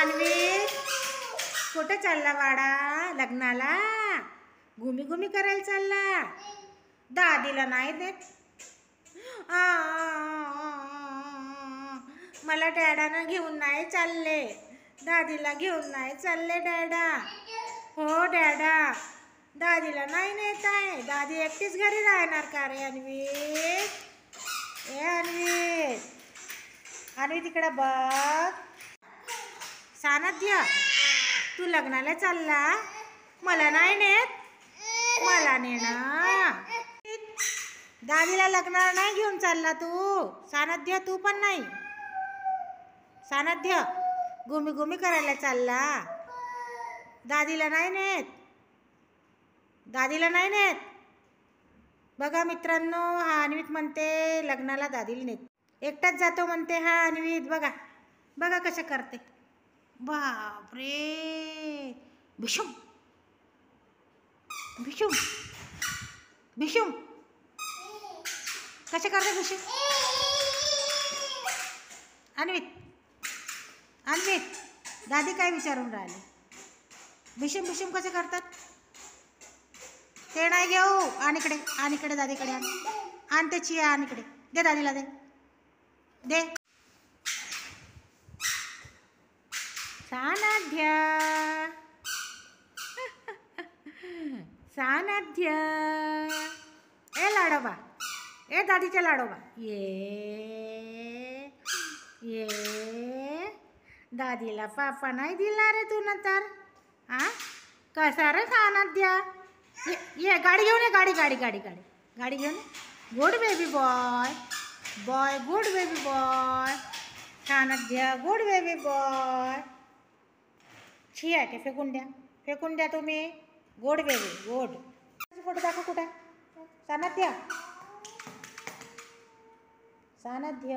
अन्वित कुठे चालला वाडा? लग्नाला घुमी घुमी करायला चालला? दादीला नाही देत? मला डॅडानं घेऊन नाही चालले, दादीला घेऊन नाही चालले डॅडा. हो डॅडा, दादीला नाही नेत आहे. दादी एकटीच घरी राहणार का रे अन्वित? ए अन्वित, अन्वित इकडे बघ. सानध्य, तू लग्नाला चालला, मला नाही नेत? मला ने ना. दादीला लग्नाला नाही घेऊन चालला तू? सानध्य तू पण नाही? सानध्य घुमी घुमी करायला चालला, दादीला नाही नेत? दादीला नाही नेत? बघा मित्रांनो, हा अन्वित म्हणते लग्नाला दादीला नेत, एकटाच जातो म्हणते हा अन्वित. बघा बघा कसं करते. बापरे, भिशुम भिशुम भिशुम कसे करते भिशुम. अन्वित अन्वित, दादी काय विचारून राहिले? भिशुम भिशुम कसे करतात ते नाही घेऊ. आणि इकडे दादीकडे आण ते चिया, आणि इकडे दे दादीला, दे दे. सानध्य सानध्य, ए लाडोबा, ए दादीच्या लाडोबा, ये दादीला पापा नाही दिला रे तू तर. कसा रे सानध्य? ये गाडी घेऊन ये, गाडी गाडी गाडी गाडी गाडी घेऊन ये. Good baby boy, boy good baby boy. Sandhya good baby boy. छिया ते फेकून द्या तुम्ही. Good baby good. फोटो दाखव कुठे सानध्य. सानध्य